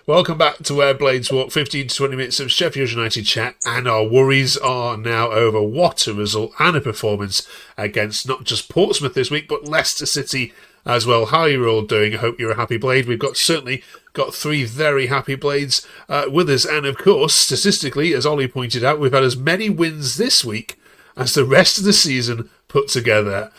Welcome back to Where Blades Walk, 15 to 20 minutes of Sheffield United chat, and our worries are now over. What a result and a performance against not just Portsmouth this week, but Leicester City as well. How are you all doing? I hope you're a happy Blade. We've certainly got three very happy Blades with us, and of course, statistically, as Ollie pointed out, we've had as many wins this week as the rest of the season put together.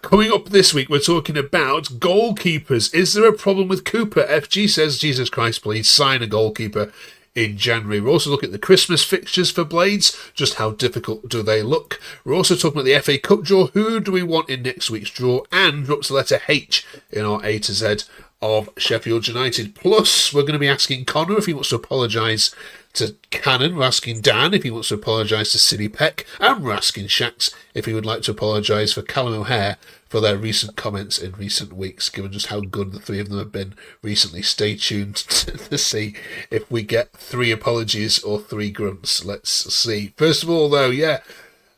Coming up this week, we're talking about goalkeepers. Is there a problem with Cooper? FG says, Jesus Christ, please sign a goalkeeper in January. We're also looking at the Christmas fixtures for Blades. Just how difficult do they look? We're also talking about the FA Cup draw. Who do we want in next week's draw? And drops the letter H in our A to Z of Sheffield United. Plus, we're going to be asking Connor if he wants to apologise to Cannon. We're asking Dan if he wants to apologise to City Peck. And we're asking Shax if he would like to apologise for Callum O'Hare for their recent comments in recent weeks, given just how good the three of them have been recently. Stay tuned to see if we get 3 apologies or 3 grunts. Let's see. First of all, though,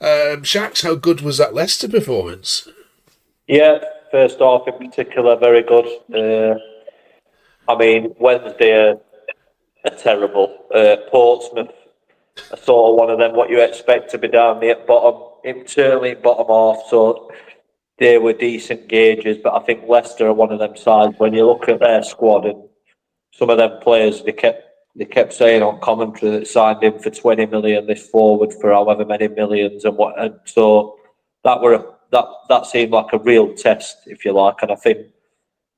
Shax, how good was that Leicester performance? Yeah, first off, in particular, very good. Wednesday are terrible. Portsmouth are sort of one of them, what you expect to be down the bottom, certainly bottom half, so they were decent gauges, but I think Leicester are one of them sides. When you look at their squad and some of them players, they kept saying on commentary that signed him for 20 million, this forward for however many millions, and so that seemed like a real test, if you like. And I think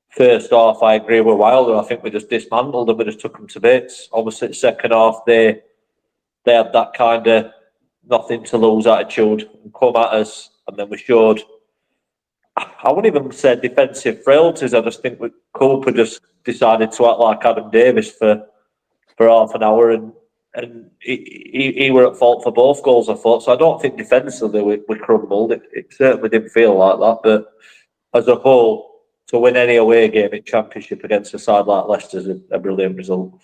first half, I agree with Wilder. I think we just dismantled them. We just took them to bits. Obviously, second half, they had that kind of nothing to lose attitude and come at us, and then we showed, I wouldn't even say defensive frailties. I just think Cooper just decided to act like Adam Davis for half an hour, and he were at fault for both goals, I thought. So I don't think defensively we crumbled. It certainly didn't feel like that. But as a whole, to win any away game in Championship against a side like Leicester is a brilliant result.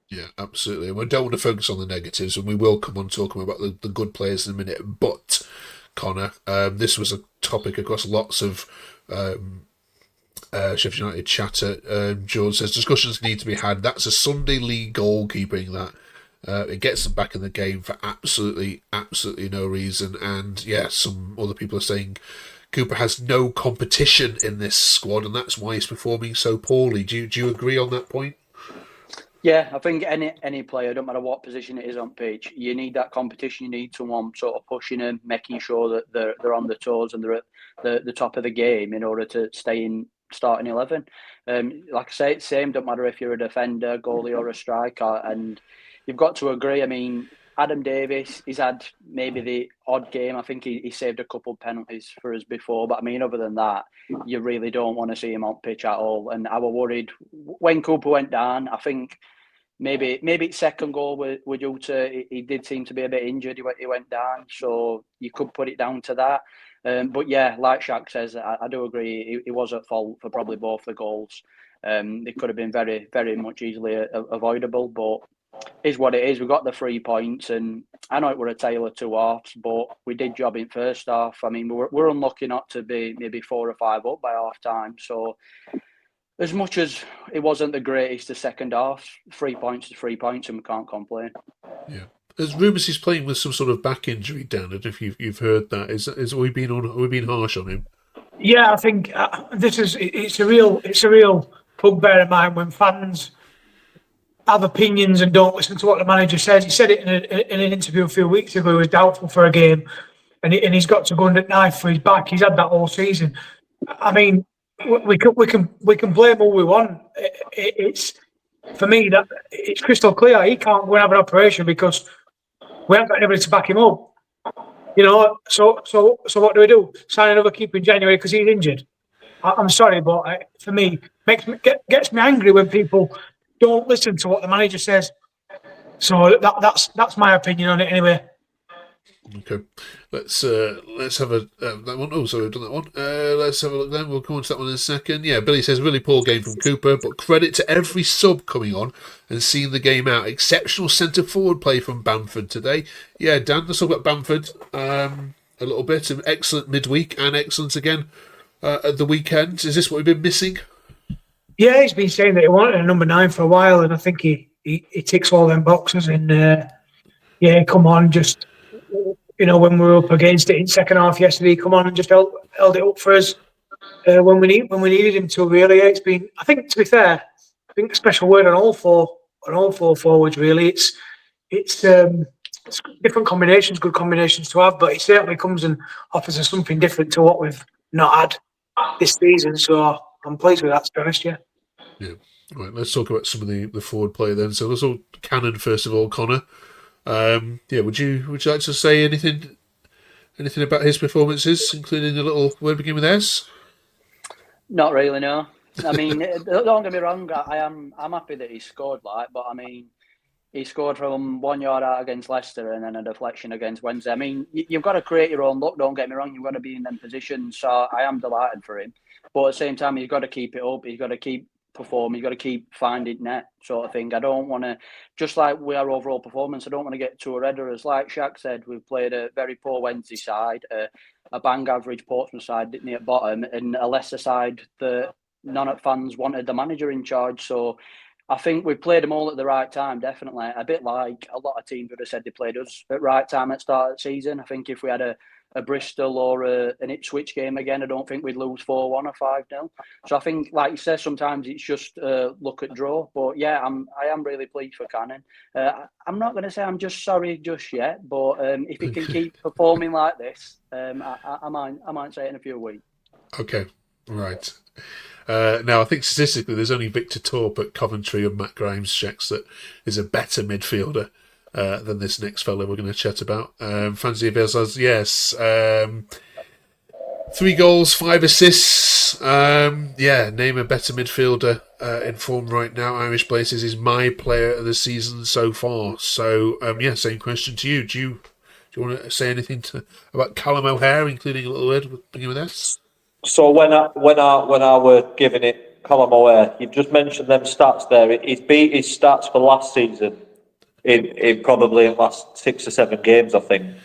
Yeah, absolutely. We don't want to focus on the negatives, and we will come on talking about the good players in a minute. But Connor, this was a topic across lots of Sheffield United chatter. George says discussions need to be had. That's a Sunday league goalkeeping that. It gets them back in the game for absolutely no reason. And yeah, some other people are saying Cooper has no competition in this squad, and that's why he's performing so poorly. Do you agree on that point? Yeah, I think any player, don't matter what position it is on pitch, you need that competition. You need someone sort of pushing them, making sure that they're on their toes and they're at the top of the game in order to stay in starting 11. Like I say, it's the same. Don't matter if you're a defender, goalie, or a striker. And you've got to agree. I mean, Adam Davis, he's had maybe the odd game. I think he saved a couple of penalties for us before. But I mean, other than that, you really don't want to see him on pitch at all. And I was worried when Cooper went down. I think maybe its second goal with due to he did seem to be a bit injured. He went down, so you could put it down to that. But yeah, like Shaq says, I do agree. He was at fault for probably both the goals. It could have been very, very much easily avoidable, but is what it is. We got the 3 points, and I know it were a tale of two halves, but we did job in first half. I mean, we're unlucky not to be maybe 4 or 5 up by half time. So as much as it wasn't the greatest the second half, 3 points to 3 points, and we can't complain. Yeah. There's rumours he's playing with some sort of back injury, Dan. I don't know if you've heard that. Are we being harsh on him? Yeah, I think it's a real bugbear of mine when fans have opinions and don't listen to what the manager says. He said it in an interview a few weeks ago. He was doubtful for a game, and he's got to go under knife for his back. He's had that all season. I mean, we can blame who we want. It's for me that it's crystal clear. He can't go and have an operation because we haven't got anybody to back him up. You know, so what do? Sign another keeper in January because he's injured? I'm sorry, but for me, gets me angry when people don't listen to what the manager says. So that's my opinion on it anyway. Okay, let's have a that one. Oh, sorry, I've done that one. Let's have a look then. We'll come on to that one in a second. Yeah, Billy says really poor game from Cooper, but credit to every sub coming on and seeing the game out. Exceptional centre forward play from Bamford today. Yeah, Dan, let's talk about Bamford a little bit. An excellent midweek and excellent again at the weekend. Is this what we've been missing? Yeah, he's been saying that he wanted a number 9 for a while, and I think he ticks all them boxes. And yeah, come on, just when we were up against it in second half yesterday, come on and just held it up for us when we needed him to. Really, it's been. I think, to be fair, I think a special word on all four forwards. Really, it's different combinations, good combinations to have, but he certainly comes and offers us something different to what we've not had this season. So I'm pleased with that, to be honest. Yeah. Yeah. Right, let's talk about some of the forward play then. So let's all Cannon first of all, Connor. Would you like to say anything about his performances, including a little word begin with S? Not really, no. I mean, don't get me wrong. I'm happy that he scored, but I mean, he scored from 1 yard out against Leicester and then a deflection against Wednesday. I mean, you've got to create your own luck. Don't get me wrong. You've got to be in them positions. So I am delighted for him, but at the same time, he's got to keep it up. He's got to keep performing. You've got to keep finding net, sort of thing. I don't want to, just like we are overall performance, I don't want to get too ahead of us. Like Shaq said, we've played a very poor Wednesday side, a bang average Portsmouth side near bottom, and a Leicester side that none of fans wanted the manager in charge. So I think we played them all at the right time, definitely. A bit like a lot of teams would have said they played us at right time at the start of the season. I think if we had a Bristol or an Ipswich game again, I don't think we'd lose 4-1 or 5-0. So I think, like you said, sometimes it's just look at draw. But yeah, I am really pleased for Cannon. I'm not going to say I'm just sorry just yet, but if he can keep performing like this, I might say it in a few weeks. Okay, right. Now, I think statistically there's only Victor Torp at Coventry and Matt Grimes checks that is a better midfielder than this next fellow we're going to chat about. Fancy says, yes. 3 goals, 5 assists. Name a better midfielder in form right now. Irish Blazers is my player of the season so far. So, same question to you. Do you want to say anything about Callum O'Hare, including a little word beginning with S? So when I were giving it Colin O'Hare, you've just mentioned them stats there. He's beat his stats for last season in probably in last 6 or 7 games, I think.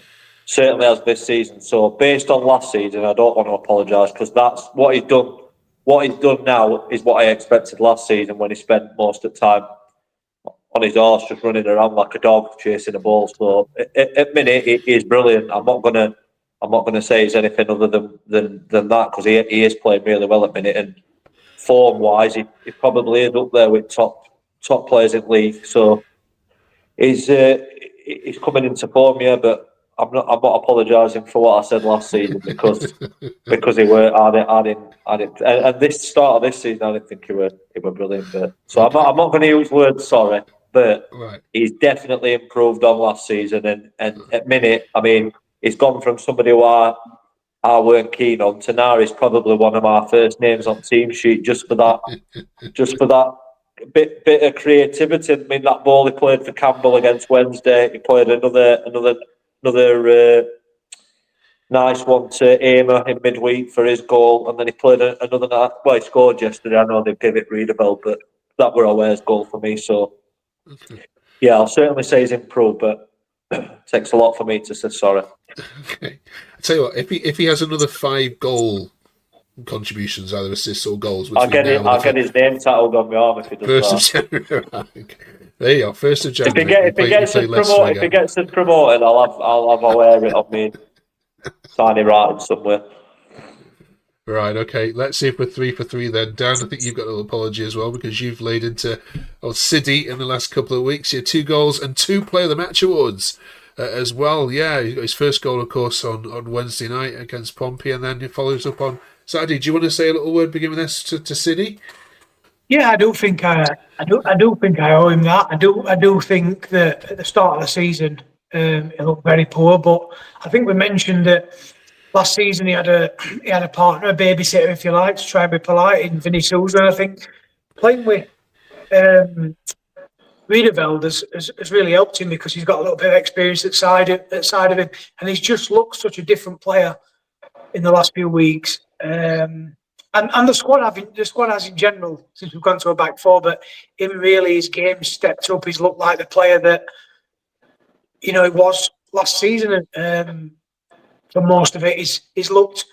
Certainly as this season. So based on last season, I don't want to apologise because that's what he's done. What he's done now is what I expected last season when he spent most of the time on his horse, just running around like a dog chasing a ball. So at minute, it is brilliant. I'm not gonna say he's anything other than that because he is playing really well at minute, and form wise, he probably is up there with top players in the league. So he's coming into form, yeah. But I'm not apologising for what I said last season because he were I didn't and this start of this season I didn't think he were brilliant. But so okay. I'm not going to use words sorry, but right. He's definitely improved on last season, and at minute, I mean. He's gone from somebody who I weren't keen on to now he's probably one of my first names on team sheet just for that bit of creativity. I mean that ball he played for Campbell against Wednesday. He played another nice one to Aimer in midweek for his goal, and then he played another night. Well, he scored yesterday. I know they gave it Reederveld, but that were O'Hare's goal for me. So yeah, I'll certainly say he's improved, but. Takes a lot for me to say sorry. Okay, I tell you what, if he has another 5 goal contributions, either assists or goals, I'll get his name tattooed on my arm if he does that. 1st of January. There you are, 1st of January. If he gets us promoted, I'll have O'Hare it on me, sign it right somewhere. Right, okay. Let's see if we're 3 for 3 then. Dan, I think you've got a little apology as well because you've laid into City in the last couple of weeks. You had 2 goals and 2 Player of the Match awards as well. Yeah, he got his first goal, of course, on Wednesday night against Pompey, and then he follows up on Saturday. Do you want to say a little word beginning with this to City? Yeah, I do think I owe him that. I do think that at the start of the season, it looked very poor, but I think we mentioned that. Last season, he had a partner, a babysitter, if you like, to try and be polite, in Vinny Souza. I think playing with Reederveld has really helped him because he's got a little bit of experience at side of him, and he's just looked such a different player in the last few weeks. And the squad has in general since we've gone to a back 4, but him really his game stepped up. He's looked like the player that he was last season. For most of it, he's looked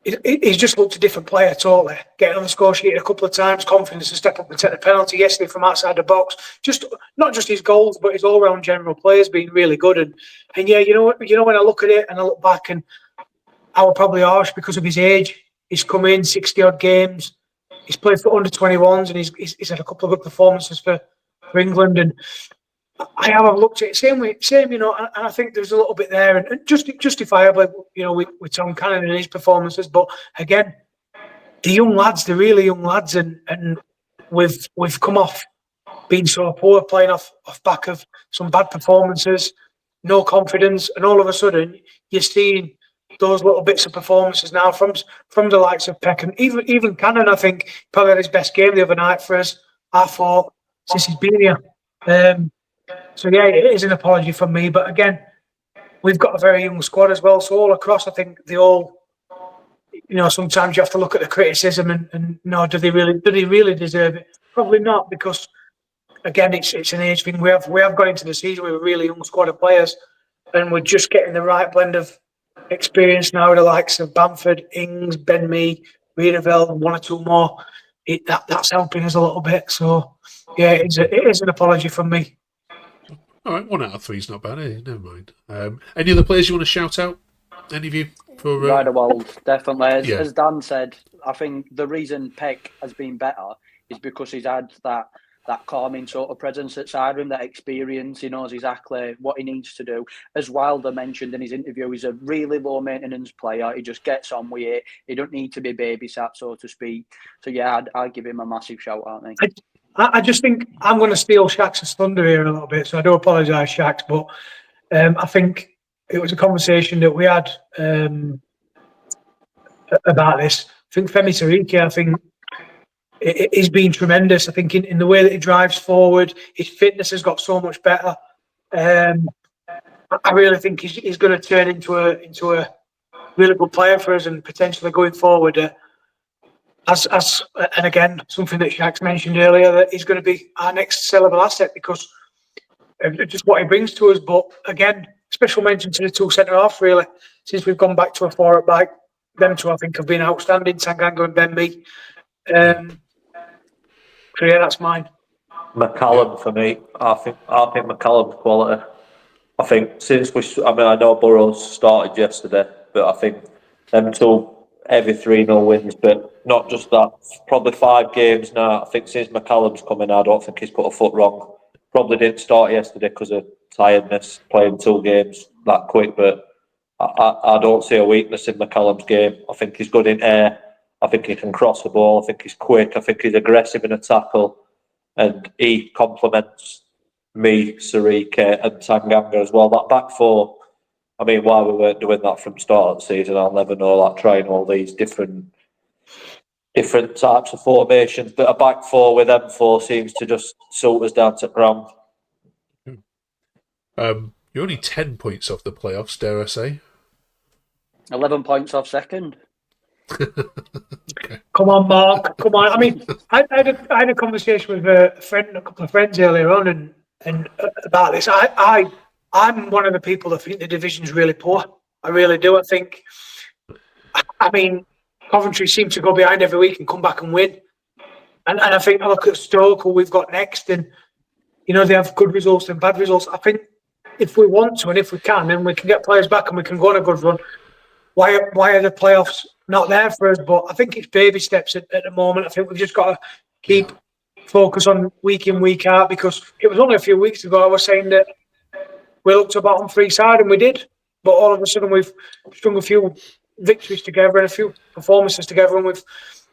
he's just looked a different player totally. Getting on the score sheet a couple of times, confidence to step up and take the penalty yesterday from outside the box. Just not just his goals, but his all-round general play has been really good. And yeah, you know when I look at it and I look back, and I was probably harsh because of his age. He's come in 60-odd games. He's played for under 21s, and he's had a couple of good performances for England. And I have looked at it same, and I think there's a little bit there, and justifiably, with Tom Cannon and his performances. But again, the really young lads, and we've come off being so poor, playing off back of some bad performances, no confidence, and all of a sudden you're seeing those little bits of performances now from the likes of Peck, and even Cannon. I think probably had his best game the other night for us, I thought, since he's been here. So yeah, it is an apology from me, but again, we've got a very young squad as well. So all across, I think they all, sometimes you have to look at the criticism and do they really deserve it? Probably not, because again, it's an age thing. We have gone into the season with a really young squad of players, and we're just getting the right blend of experience now with the likes of Bamford, Ings, Ben Mee, Riedeveld, one or two more. That's helping us a little bit. So yeah, it is an apology from me. All right, 1 out of 3 is not bad. Never mind. Any other players you want to shout out? Any of you? For Riedewald, definitely. As Dan said, I think the reason Peck has been better is because he's had that calming sort of presence at side of him, that experience. He knows exactly what he needs to do. As Wilder mentioned in his interview, he's a really low maintenance player. He just gets on with it. He don't need to be babysat, so to speak. So yeah, I'd give him a massive shout out, mate. I just think I'm going to steal Shaq's thunder here a little bit, so I do apologise, Shaq, but I think it was a conversation that we had about this. I think Femi Tariki, he's been tremendous. I think in the way that he drives forward, his fitness has got so much better. I really think he's going to turn into a really good player for us, and potentially going forward. And again, something that Shaq's mentioned earlier, that he's going to be our next sellable asset because of just what he brings to us. But again, special mention to the two centre halves, really, since we've gone back to a 4 at back. Them two, I think, have been outstanding, Tanganga and Ben Mee. So yeah, that's mine. McCallum for me. I think McCallum's quality. I think I know Burrows started yesterday, but I think them two every 3-0 wins, but not just that. Probably 5 games now. I think since McCallum's come in, I don't think he's put a foot wrong. Probably didn't start yesterday because of tiredness, playing 2 games that quick, but I don't see a weakness in McCallum's game. I think he's good in air. I think he can cross the ball. I think he's quick. I think he's aggressive in a tackle. And he complements me, Sarike and Tanganga as well. That back 4, I mean, why we weren't doing that from start of the season, I'll never know. Like trying all these different types of formations. But a back 4 with M4 seems to just suit us down to ground. You're only 10 points off the playoffs, dare I say. 11 points off second. Okay. Come on, Mark. Come on. I mean, I had a conversation with a couple of friends earlier on, and about this. I'm one of the people that think the division's really poor. I really do. I mean, Coventry seem to go behind every week and come back and win. And I think I look at Stoke, who we've got next, and they have good results and bad results. I think if we want to and if we can, then we can get players back and we can go on a good run. Why are the playoffs not there for us? But I think it's baby steps at the moment. I think we've just got to keep focus on week in, week out, because it was only a few weeks ago I was saying that we looked a bottom 3 side, and we did. But all of a sudden we've strung a few victories together and a few performances together, and we've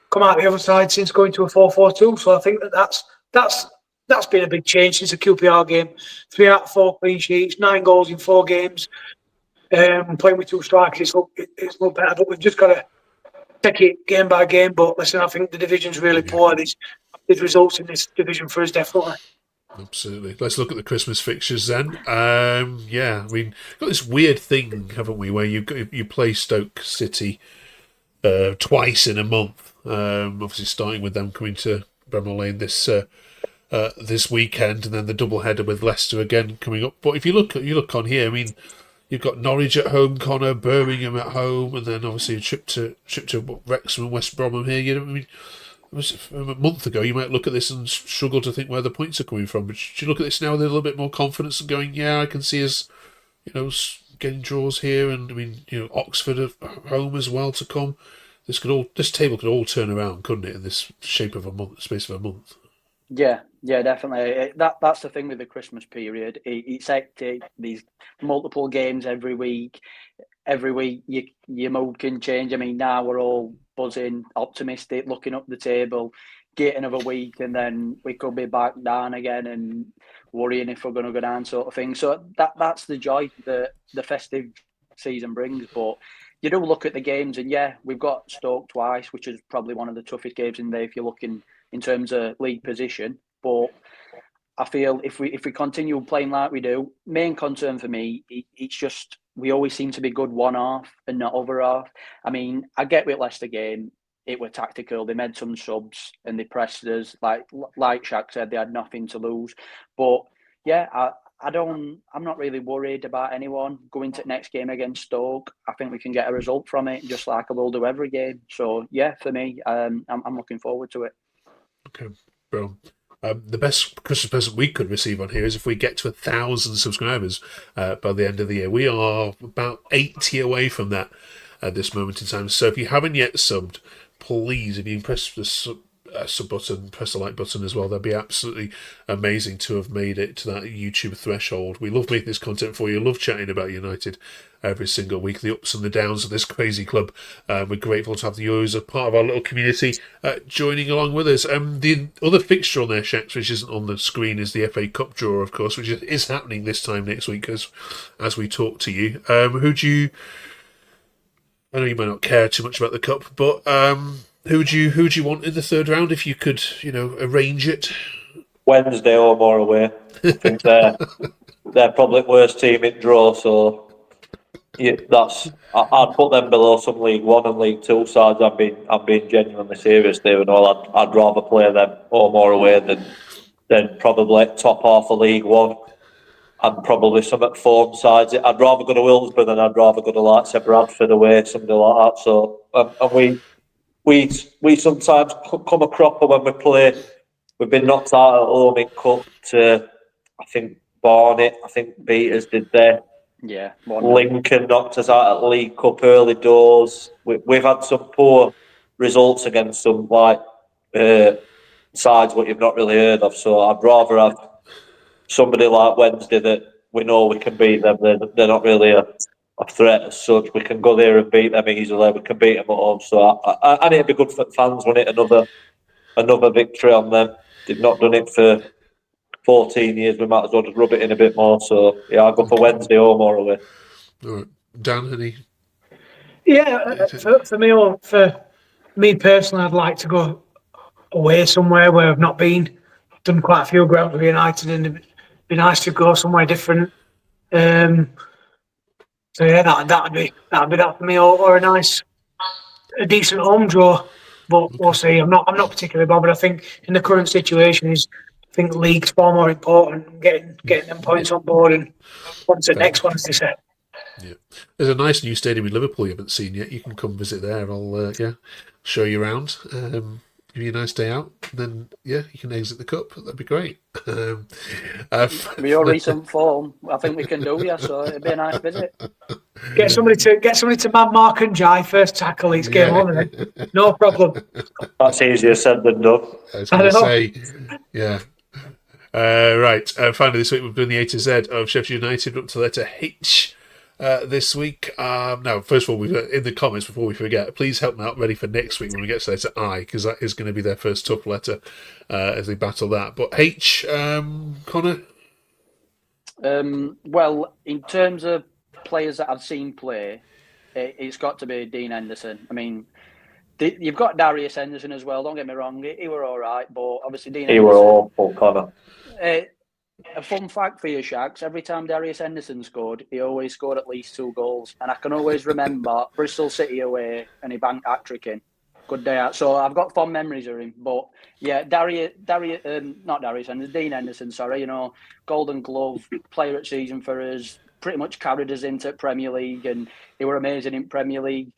come out the other side since going to a 4-4-2. So I think that's been a big change since the QPR game. 3 out of 4 clean sheets, 9 goals in 4 games. Playing with 2 strikers, it's looked better, but we've just got to take it game by game. But listen, I think the division's really poor. There's results in this division for us, definitely. Absolutely. Let's look at the Christmas fixtures then. I mean, we've got this weird thing, haven't we, where you play Stoke City twice in a month. Obviously, starting with them coming to Bramall Lane this weekend, and then the double header with Leicester again coming up. But if you look on here, I mean, You've got Norwich at home, Connor, Birmingham at home, and then obviously a trip to Wrexham and West Brom here. You know, I mean, it was a month ago, you might look at this and struggle to think where the points are coming from. But do you look at this now with a little bit more confidence and going, yeah, I can see us, getting draws here, and I mean, Oxford at home as well to come. This table could all turn around, couldn't it, in this space of a month? Yeah, definitely. That's the thing with the Christmas period. It's hectic. These multiple games every week. Every week, your mood can change. I mean, now we're all buzzing, optimistic, looking up the table. Get another week, and then we could be back down again and worrying if we're going to go down, sort of thing. So that's the joy that the festive season brings. But you do look at the games, and yeah, we've got Stoke twice, which is probably one of the toughest games in there if you're looking in terms of league position. But I feel if we continue playing like we do, main concern for me, it's just we always seem to be good one half and not other half. I mean, I get with Leicester game, it were tactical. They made some subs and they pressed us. Like Shaq said, they had nothing to lose. But yeah, I'm not really worried about anyone going to the next game against Stoke. I think we can get a result from it, just like I will do every game. So yeah, for me, I'm looking forward to it. Okay, bro. The best Christmas present we could receive on here is if we get to 1,000 subscribers by the end of the year. We are about 80 away from that at this moment in time. So if you haven't yet subbed, please, if you can press the sub button, press the like button as well. That'd be absolutely amazing to have made it to that YouTube threshold. We love making this content for you. Love chatting about United every single week, the ups and the downs of this crazy club. We're grateful to have you as a part of our little community joining along with us. The other fixture on there, Shax, which isn't on the screen, is the FA Cup draw, of course, which is happening this time next week as we talk to you. I know you might not care too much about the cup, but who would you want in the third round if you could, arrange it? Wednesday home or away. I think they're probably the worst team in draw, so yeah, I'd put them below some League One and League Two sides. I'm being genuinely serious there, and all. I'd rather play them home or away than probably top half of League One and probably some at form sides. I'd rather go to Hillsborough than I'd rather go to like say Bradford away, something like that. So and we sometimes come a cropper when we play. We've been knocked out at home in cup to, I think, Barnet. I think beat us, did they? Yeah. Lincoln knocked us out at League Cup early doors. We've had some poor results against some sides what you've not really heard of. So I'd rather have somebody like Wednesday that we know we can beat them. They're not really a threat as such. We can go there and beat them easily. We can beat them at home. So and it'd be good for fans, wouldn't it? Another victory on them. They've not done it for 14 years. We might as well just rub it in a bit more. So yeah, I'll go for Wednesday home or away. All right, Dan, any? Yeah, for me personally, I'd like to go away somewhere where I've not been. Done quite a few grounds with United, and it'd be nice to go somewhere different. So yeah, that'd be that for me, or a decent home draw. But we'll see. I'm not particularly bothered. I think in the current situation, I think the league's far more important. Getting them points on board, and what's the next one, as they say. Yeah, there's a nice new stadium in Liverpool you haven't seen yet. You can come visit there. I'll show you around. Give you a nice day out. Then you can exit the cup. That'd be great. With your recent form, I think we can do so it'd be a nice visit. Get somebody to man Mark and Jai first tackle each game on it. No problem. That's easier said than done. I was going to say, yeah. Right. Finally, this week we've done the A to Z of Sheffield United up to letter H. This week. Now, first of all, we've got in the comments before we forget, please help them out ready for next week when we get to letter I, because that is going to be their first tough letter as they battle that. But H, Connor? Well, in terms of players that I've seen play, it's got to be Dean Henderson. I mean, you've got Darius Henderson as well, don't get me wrong, he were all right, but obviously Dean Henderson... He were awful, Connor. A fun fact for you, Shags, every time Darius Henderson scored, he always scored at least 2 goals. And I can always remember Bristol City away and he banked hat-trick in. Good day out. So I've got fond memories of him. But yeah, Dean Henderson, Golden Glove, player at season for us, pretty much carried us into Premier League, and he were amazing in Premier League.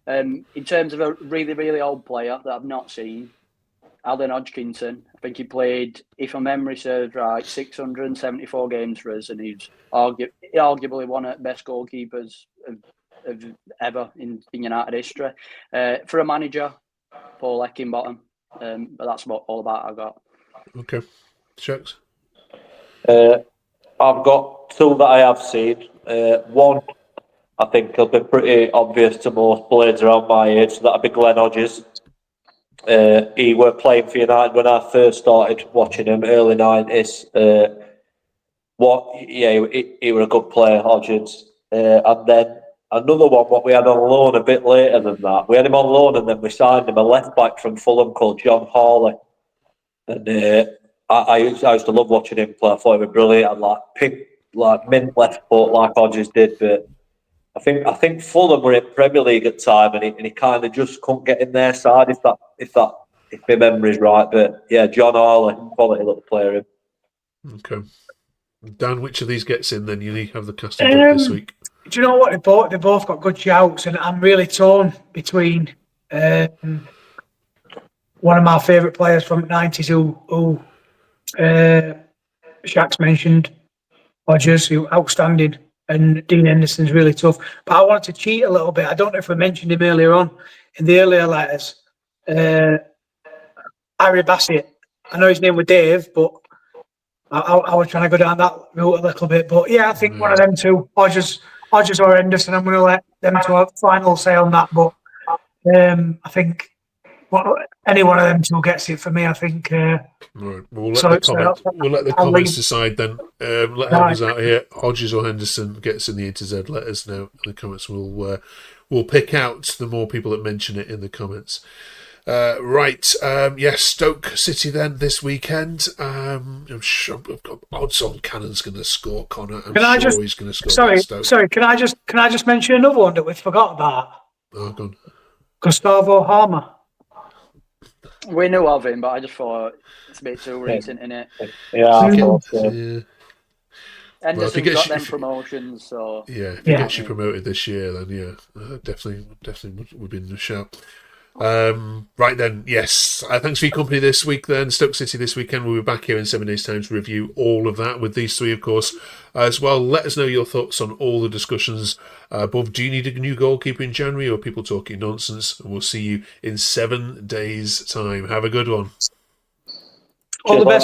In terms of a really, really old player that I've not seen, Alan Hodgkinson. I think he played, if my memory serves right, 674 games for us, and he's arguably one of the best goalkeepers of ever in United history. For a manager, Paul Eckingbottom. But that's all about I got. Okay. Shucks. I've got two that I have seen. One, I think will be pretty obvious to most players around my age, so that'll be Glenn Hodges. He were playing for United when I first started watching him, early 90s. He were a good player, Hodges. And then another one, what we had on loan a bit later than that. We had him on loan and then we signed him, a left back from Fulham called John Hawley. And I used to love watching him play. I thought he was brilliant. I'd mint left foot like Hodges did, but I think Fulham were in Premier League at the time, and he kind of just couldn't get in their side if my memory's right. But yeah, John Hawley, quality little player. Him. Okay, Dan, which of these gets in? Then you have the casting vote this week. Do you know what they both got good shouts, and I'm really torn between one of my favourite players from the 90s who Shaq's mentioned, Hodges, who outstanding. And Dean Henderson's really tough. But I wanted to cheat a little bit. I don't know if we mentioned him earlier on in the earlier letters. Harry Bassett. I know his name was Dave, but I was trying to go down that route a little bit. But yeah, I think one of them two, Hodges or Henderson, I'm going to let them to a final say on that. But I think any one of them two gets it for me, I think. Right. We'll let the comments decide then. Let help us out here. Hodges or Henderson gets in the A to Z. Let us know in the comments. We'll pick out the more people that mention it in the comments. Right. Yes, Stoke City then this weekend. I'm sure I've got odds on Cannon's going to score, Connor. He's going to score. Sorry. Can I just mention another one that we forgot about? Oh, go on. Gustavo Harmer. We knew of him, but I just thought it's a bit too recent, innit? Yeah, I thought so. Henderson's got them promotions, so... Yeah, if he gets you promoted this year, then definitely would be in the shout. Right then, yes. Thanks for your company this week then. Stoke City this weekend. We'll be back here in 7 days' time to review all of that with these three, of course, as well. Let us know your thoughts on all the discussions above. Do you need a new goalkeeper in January, or are people talking nonsense? And we'll see you in 7 days' time. Have a good one. All the best.